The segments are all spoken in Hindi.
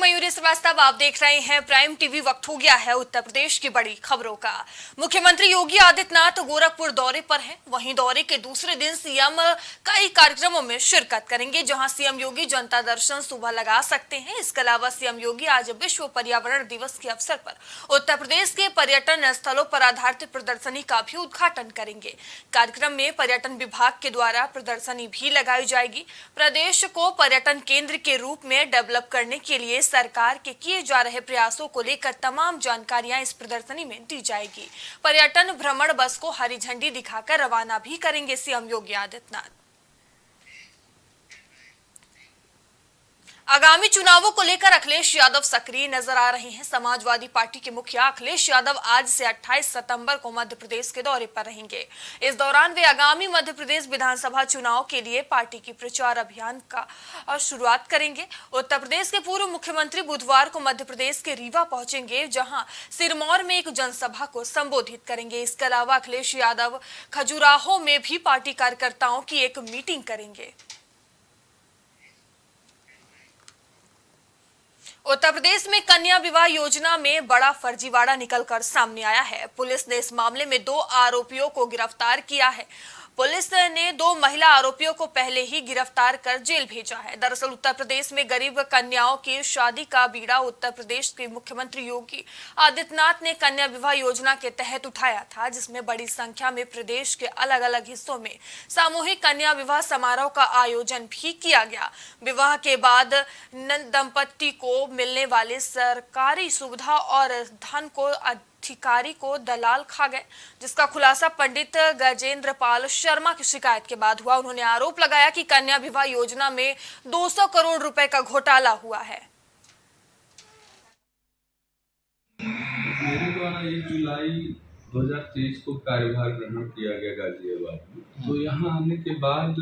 मयूरी श्रीवास्तव, आप देख रहे हैं प्राइम टीवी। वक्त हो गया है उत्तर प्रदेश की बड़ी खबरों का। मुख्यमंत्री योगी आदित्यनाथ गोरखपुर दौरे पर हैं। वहीं दौरे के दूसरे दिन सीएम कई कार्यक्रमों में शिरकत करेंगे, जहां सीएम योगी जनता दर्शन सुबह लगा सकते हैं। इसके अलावा सीएम योगी आज विश्व पर्यावरण दिवस के अवसर पर उत्तर प्रदेश के पर्यटन स्थलों पर आधारित प्रदर्शनी का भी उद्घाटन करेंगे। कार्यक्रम में पर्यटन विभाग के द्वारा प्रदर्शनी भी लगाई जाएगी। प्रदेश को पर्यटन केंद्र के रूप में डेवलप करने के लिए सरकार के किए जा रहे प्रयासों को लेकर तमाम जानकारियां इस प्रदर्शनी में दी जाएगी। पर्यटन भ्रमण बस को हरी झंडी दिखाकर रवाना भी करेंगे सीएम योगी आदित्यनाथ। आगामी चुनावों को लेकर अखिलेश यादव सक्रिय नजर आ रहे हैं। समाजवादी पार्टी के मुखिया अखिलेश यादव आज से 28 सितंबर को मध्य प्रदेश के दौरे पर रहेंगे। इस दौरान वे आगामी मध्य प्रदेश विधानसभा चुनाव के लिए पार्टी की प्रचार अभियान का शुरुआत करेंगे। उत्तर प्रदेश के पूर्व मुख्यमंत्री बुधवार को मध्य प्रदेश के रीवा पहुंचेंगे, जहां सिरमौर में एक जनसभा को संबोधित करेंगे। इसके अलावा अखिलेश यादव खजुराहो में भी पार्टी कार्यकर्ताओं की एक मीटिंग करेंगे। उत्तर प्रदेश में कन्या विवाह योजना में बड़ा फर्जीवाड़ा निकलकर सामने आया है। पुलिस ने इस मामले में 2 आरोपियों को गिरफ्तार किया है। पुलिस ने 2 महिला आरोपियों को पहले ही गिरफ्तार कर जेल भेजा है। दरअसल उत्तर प्रदेश में गरीब कन्याओं की शादी का बीड़ा उत्तर प्रदेश के मुख्यमंत्री योगी आदित्यनाथ ने कन्या विवाह योजना के तहत उठाया था, जिसमें बड़ी संख्या में प्रदेश के अलग अलग हिस्सों में सामूहिक कन्या विवाह समारोह का आयोजन भी किया गया। विवाह के बाद दंपति को मिलने वाले सरकारी सुविधा और धन को अधिकारी को दलाल खा गए, जिसका खुलासा पंडित गजेंद्र पाल शर्मा की शिकायत के बाद हुआ। उन्होंने आरोप लगाया कि कन्या विवाह योजना में 200 करोड़ रुपए का घोटाला हुआ है। मेरे द्वारा 1 जुलाई 2023 को कार्यभार ग्रहण किया गया गाजियाबाद में। तो यहाँ आने के बाद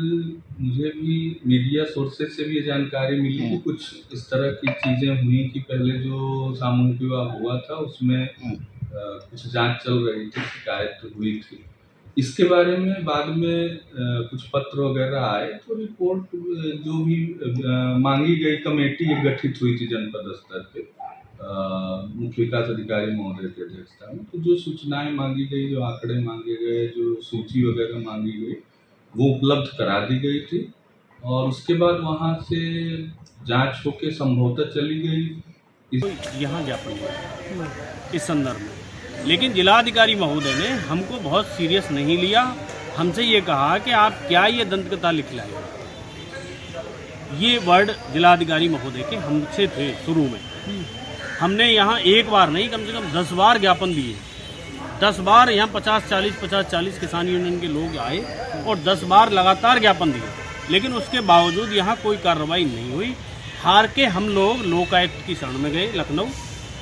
मुझे भी मीडिया सोर्सेज से भी ये जानकारी मिली कि कुछ इस तरह की चीजें हुई कि पहले जो सामूहिक विवाह हुआ था उसमें कुछ जांच चल रही थी, शिकायत हुई थी। इसके बारे में बाद में कुछ पत्र वगैरह आए तो रिपोर्ट जो भी मांगी गई, कमेटी गठित हुई थी जनपद स्तर पे मुख्य विकास अधिकारी महोदय की अध्यक्षता में। तो जो सूचनाएं मांगी गई, जो आंकड़े मांगे गए, जो सूची वगैरह मांगी गई, वो उपलब्ध करा दी गई थी और उसके बाद वहाँ से जांच होके संभवतः चली गई। यहाँ ज्ञापन हुआ इस संदर्भ में, लेकिन जिलाधिकारी महोदय ने हमको बहुत सीरियस नहीं लिया। हमसे ये कहा कि आप क्या ये दंतकथा लिख लाए। ये वर्ड जिलाधिकारी महोदय के हमसे थे शुरू में। हमने यहाँ एक बार नहीं, कम से कम 10 बार ज्ञापन दिए। 10 बार यहाँ 50-40 किसान यूनियन के लोग आए और 10 बार लगातार ज्ञापन दिए, लेकिन उसके बावजूद यहाँ कोई कार्रवाई नहीं हुई। हार के हम लोग लोकायुक्त की शरण में गए लखनऊ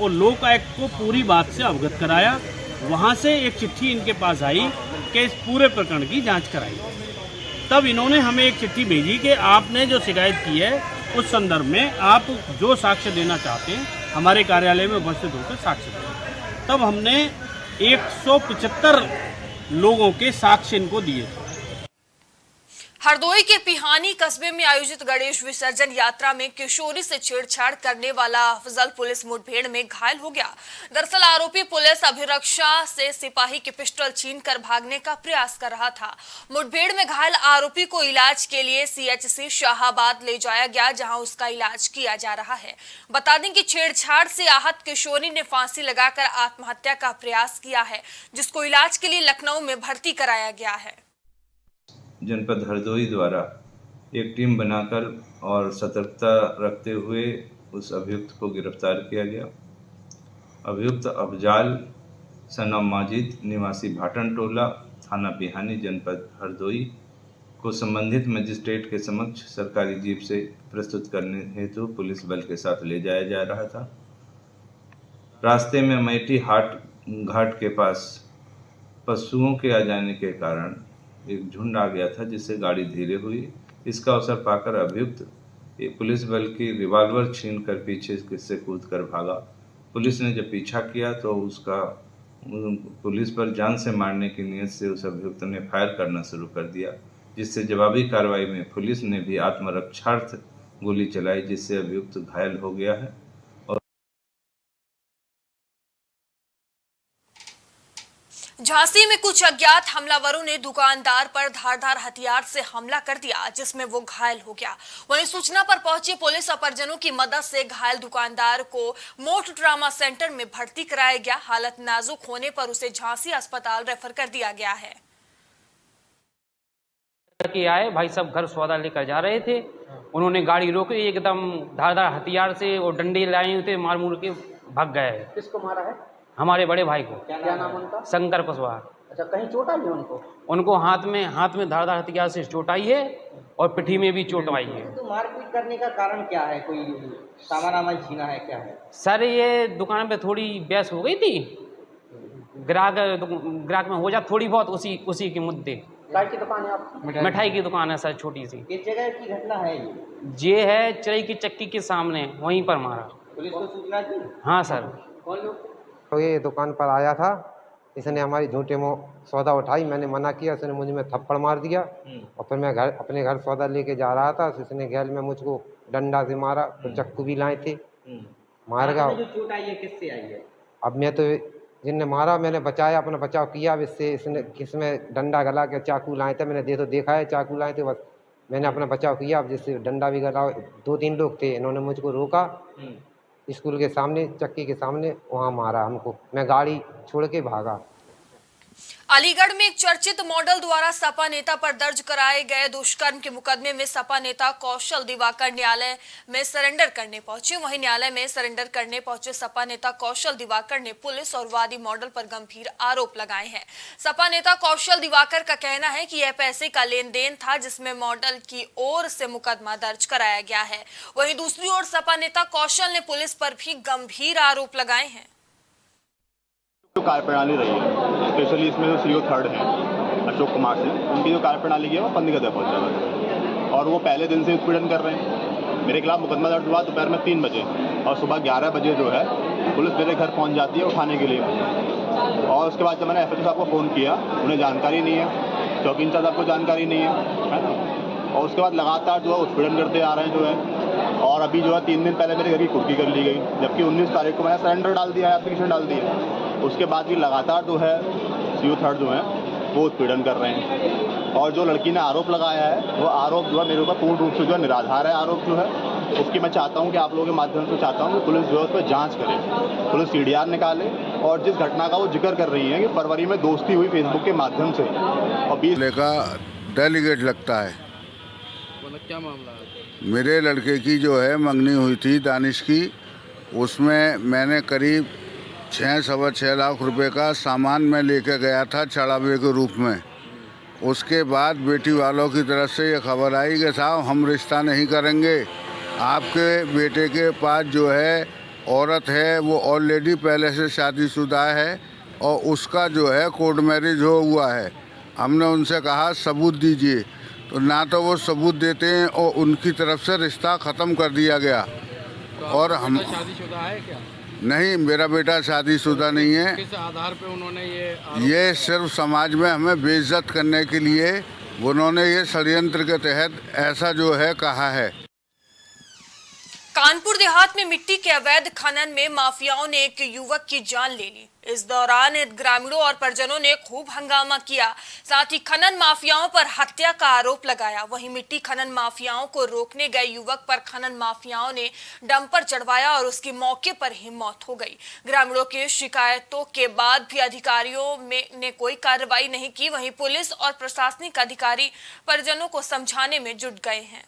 और लोकायुक्त को पूरी बात से अवगत कराया। वहाँ से एक चिट्ठी इनके पास आई कि इस पूरे प्रकरण की जांच कराई। तब इन्होंने हमें एक चिट्ठी भेजी कि आपने जो शिकायत की है उस संदर्भ में आप जो साक्ष्य देना चाहते हैं हमारे कार्यालय में उपस्थित होकर साक्ष्य दें। तब हमने 175 लोगों के साक्ष्य इनको दिए थे। हरदोई के पिहानी कस्बे में आयोजित गणेश विसर्जन यात्रा में किशोरी से छेड़छाड़ करने वाला अफजल पुलिस मुठभेड़ में घायल हो गया। दरअसल आरोपी पुलिस अभिरक्षा से सिपाही की पिस्टल छीनकर भागने का प्रयास कर रहा था। मुठभेड़ में घायल आरोपी को इलाज के लिए सीएचसी शाहाबाद ले जाया गया, जहां उसका इलाज किया जा रहा है। बता दें कि छेड़छाड़ से आहत किशोरी ने फांसी लगाकर आत्महत्या का प्रयास किया है, जिसको इलाज के लिए लखनऊ में भर्ती कराया गया है। जनपद हरदोई द्वारा एक टीम बनाकर और सतर्कता रखते हुए उस अभियुक्त को गिरफ्तार किया गया। अभियुक्त अफजाल सनम माजिद निवासी भाटन टोला थाना पिहानी जनपद हरदोई को संबंधित मजिस्ट्रेट के समक्ष सरकारी जीप से प्रस्तुत करने हेतु पुलिस बल के साथ ले जाया जा रहा था। रास्ते में मैठी हाट घाट के पास पशुओं के आ जाने के कारण एक झुंड आ गया था, जिससे गाड़ी धीरे हुई। इसका अवसर पाकर अभियुक्त पुलिस बल की रिवॉल्वर छीनकर पीछे से कूद कर भागा। पुलिस ने जब पीछा किया तो उसका पुलिस पर जान से मारने की नीयत से उस अभियुक्त ने फायर करना शुरू कर दिया, जिससे जवाबी कार्रवाई में पुलिस ने भी आत्मरक्षार्थ गोली चलाई, जिससे अभियुक्त घायल हो गया है। झांसी में कुछ अज्ञात हमलावरों ने दुकानदार पर धारदार हथियार से हमला कर दिया, जिसमें वो घायल हो गया। वहीं सूचना पर पहुंची पुलिस और परिजनों की मदद से घायल दुकानदार को मोट ट्रामा सेंटर में भर्ती कराया गया। हालत नाजुक होने पर उसे झांसी अस्पताल रेफर कर दिया गया है। आए भाई साहब घर सौदा लेकर जा रहे थे, उन्होंने गाड़ी रोकी, एकदम धारदार हथियार से और डंडे लाए हुए थे, मार मुर के भाग गए। किसको मारा है? हमारे बड़े भाई को। क्या नाम उनका? शंकर कुशवाहा। अच्छा, कहीं चोट आई है उनको? उनको हाथ में धारदार हथियार से चोट आई है और पिठी में भी चोट आई है। तो मारपीट करने का कारण क्या है? कोई सामान आमान छीना है, क्या है? सर ये दुकान पे थोड़ी बहस हो गई थी, ग्राहक में हो जा थोड़ी बहुत, उसी के मुद्दे। चाय की दुकान है आपकी? मिठाई की दुकान है सर, छोटी सी। किस जगह की घटना है ये है चिरई की चक्की के सामने, वहीं पर मारा। पुलिस को सूचना दी? हाँ सर। कौन लोग? तो ये दुकान पर आया था, इसने हमारी झूठे मुँह सौदा उठाई, मैंने मना किया, उसने मुझे में थप्पड़ मार दिया और फिर मैं अपने घर सौदा लेके जा रहा था, इसने गैल में मुझको डंडा से मारा, तो चक्कू भी लाए थे, मार गया। जो चोट आई है किससे आई है? अब मैं तो जिनने मारा मैंने बचाया, अपना बचाव किया। अब इससे इसने किसमें डंडा गला के चाकू लाए थे, मैंने देखा है चाकू लाए थे, बस मैंने अपना बचाव किया। अब जिससे डंडा भी गला, 2-3 लोग थे, इन्होंने मुझको रोका स्कूल के सामने, चक्की के सामने, वहाँ मारा हमको, मैं गाड़ी छोड़ के भागा। अलीगढ़ में एक चर्चित मॉडल द्वारा सपा नेता पर दर्ज कराए गए दुष्कर्म के मुकदमे में सपा नेता कौशल दिवाकर न्यायालय में सरेंडर करने पहुंचे। वहीं न्यायालय में सरेंडर करने पहुंचे सपा नेता कौशल दिवाकर ने पुलिस और वादी मॉडल पर गंभीर आरोप लगाए हैं। सपा नेता कौशल दिवाकर का कहना है कि यह पैसे का लेन देन था, जिसमें मॉडल की ओर से मुकदमा दर्ज कराया गया है। वहीं दूसरी ओर सपा नेता कौशल ने पुलिस पर भी गंभीर आरोप लगाए हैं। जो कार्यप्रणाली रही है, स्पेशली इसमें जो सीओ थर्ड हैं अशोक कुमार सिंह, उनकी जो कार्यप्रणाली है वो पंदगदा पहुंचा है और वो पहले दिन से उत्पीड़न कर रहे हैं। मेरे खिलाफ मुकदमा दर्ज हुआ दोपहर में 3 बजे और सुबह 11 बजे जो है पुलिस मेरे घर पहुंच जाती है उठाने के लिए। और उसके बाद जब मैंने एफएसओ साहब को फ़ोन किया, उन्हें जानकारी नहीं है, चौकी इंचार्ज साहब को जानकारी नहीं है और उसके बाद लगातार जो है उत्पीड़न करते आ रहे हैं जो है। और अभी जो है 3 दिन पहले मेरे घर की कुर्की कर ली गई, जबकि 19 तारीख को मैंने सरेंडर डाल दिया है, एप्लीकेशन डाल दी है। उसके बाद भी लगातार जो है सीओ थर्ड जो है वो उत्पीड़न कर रहे हैं और जो लड़की ने आरोप लगाया है वो आरोप जो है मेरे ऊपर पूर्ण रूप से जो है निराधार है। आरोप जो है उसकी मैं चाहता हूं कि आप लोगों के माध्यम से चाहता हूं कि पुलिस जो है उस पर जांच करे, पुलिस सीडीआर निकाले और जिस घटना का वो जिक्र कर रही है कि फरवरी में दोस्ती हुई फेसबुक के माध्यम से और 20 का डेलीगेट लगता है। क्या मामला है? मेरे लड़के की जो है मंगनी हुई थी दानिश की, उसमें मैंने करीब 6-6.25 लाख रुपए का सामान मैं लेके गया था चढ़ावे के रूप में। उसके बाद बेटी वालों की तरफ से ये खबर आई कि साहब हम रिश्ता नहीं करेंगे, आपके बेटे के पास जो है औरत है वो ऑलरेडी पहले से शादीशुदा है और उसका जो है कोर्ट मैरिज हुआ है। हमने उनसे कहा सबूत दीजिए, तो ना तो वो सबूत देते हैं और उनकी तरफ से रिश्ता ख़त्म कर दिया गया। तो और हम शादीशुदा है क्या? नहीं, मेरा बेटा शादीशुदा नहीं है। किस आधार पे उन्होंने ये सिर्फ समाज में हमें बेइज्जत करने के लिए उन्होंने ये षड्यंत्र के तहत ऐसा जो है कहा है। कानपुर देहात में मिट्टी के अवैध खनन में माफियाओं ने एक युवक की जान ले ली। इस दौरान ग्रामीणों और परिजनों ने खूब हंगामा किया, साथ ही खनन माफियाओं पर हत्या का आरोप लगाया। वहीं मिट्टी खनन माफियाओं को रोकने गए युवक पर खनन माफियाओं ने डंपर चढ़वाया और उसकी मौके पर ही मौत हो गई। ग्रामीणों की शिकायतों के बाद भी अधिकारियों ने कोई कार्रवाई नहीं की। वहीं पुलिस और प्रशासनिक अधिकारी परिजनों को समझाने में जुट गए हैं।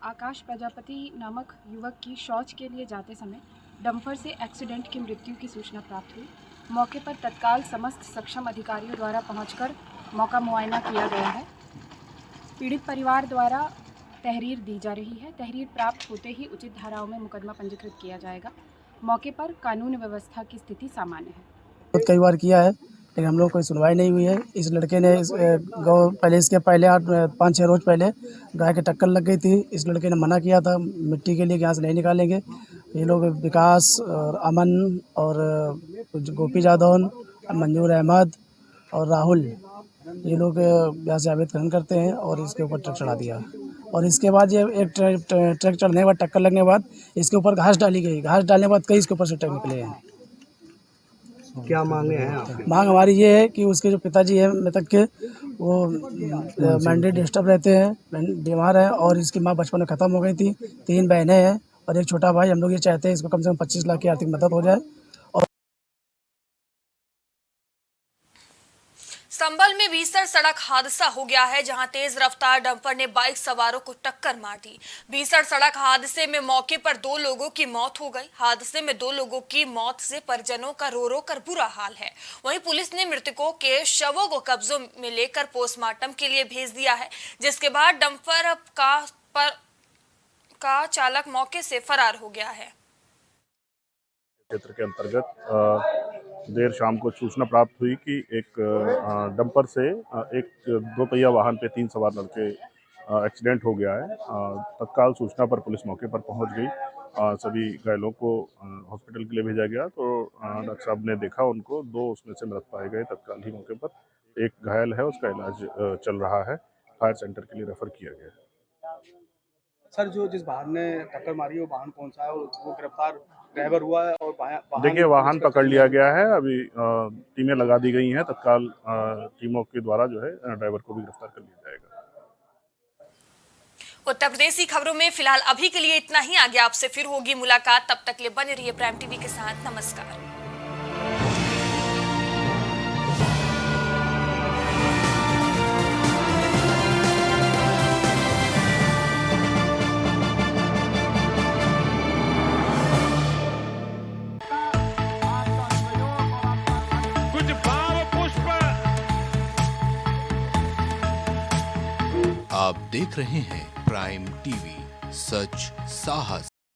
आकाश प्रजापति नामक युवक की शौच के लिए जाते समय डंपर से एक्सीडेंट की मृत्यु की सूचना प्राप्त हुई। मौके पर तत्काल समस्त सक्षम अधिकारियों द्वारा पहुंचकर मौका मुआयना किया गया है। पीड़ित परिवार द्वारा तहरीर दी जा रही है। तहरीर प्राप्त होते ही उचित धाराओं में मुकदमा पंजीकृत किया जाएगा। मौके पर कानून व्यवस्था की स्थिति सामान्य है। कई बार किया है लेकिन हम लोग कोई सुनवाई नहीं हुई है। इस लड़के ने गौ पहले इसके पहले 5-6 रोज पहले गाय के टक्कर लग गई थी। इस लड़के ने मना किया था मिट्टी के लिए कि यहाँ से नहीं निकालेंगे। ये लोग विकास और अमन और गोपी जादौन, मंजूर अहमद और राहुल, ये लोग यहाँ से अवैध खनन करते हैं और इसके ऊपर ट्रक चढ़ा दिया। और इसके बाद ये एक ट्रक चढ़ने के बाद टक्कर लगने के बाद इसके ऊपर घास डाली गई। घास डालने के बाद कई इसके ऊपर से ट्रक निकले हैं। क्या मांगे हैं आपकी? मांग हमारी ये है कि उसके जो पिताजी हैं मृतक के, वो मेंटली डिस्टर्ब रहते हैं, बीमार हैं, और इसकी माँ बचपन में ख़त्म हो गई थी। 3 बहनें हैं और एक छोटा भाई। हम लोग ये चाहते हैं इसको कम से कम 25 लाख की आर्थिक मदद हो जाए। संभल में भीषण सड़क हादसा हो गया है, जहां तेज रफ्तार डंपर ने बाइक सवारों को टक्कर मार दी। भीषण सड़क हादसे में मौके पर 2 लोगों की मौत हो गई। हादसे में 2 लोगों की मौत से परिजनों का रो रो कर बुरा हाल है। वहीं पुलिस ने मृतकों के शवों को कब्जों में लेकर पोस्टमार्टम के लिए भेज दिया है, जिसके बाद डंपर का चालक मौके से फरार हो गया है। क्षेत्र के अंतर्गत देर शाम को सूचना प्राप्त हुई कि एक डंपर से एक 2 पहिया वाहन पे 3 सवार लड़के एक्सीडेंट हो गया है। तत्काल सूचना पर पुलिस मौके पर पहुंच गई। सभी घायलों को हॉस्पिटल के लिए भेजा गया, तो डॉक्टर साहब ने देखा उनको, 2 उसमें से मृत पाए गए तत्काल ही मौके पर। एक घायल है, उसका इलाज चल रहा है, फायर सेंटर के लिए रेफर किया गया है। सर, जो जिस वाहन ने टक्कर मारी है वो वाहन कौन सा है और वो गिरफ्तार ड्राइवर हुआ है? और देखिए, वाहन पकड़ लिया गया है। अभी टीमें लगा दी गई हैं, तत्काल टीमों के द्वारा जो है ड्राइवर को भी गिरफ्तार कर लिया जाएगा। उत्तर प्रदेश की खबरों में फिलहाल अभी के लिए इतना ही। आगे आपसे फिर होगी मुलाकात, तब तक के लिए बने रहिए प्राइम टीवी के साथ। नमस्कार। आप देख रहे हैं प्राइम टीवी, सच साहस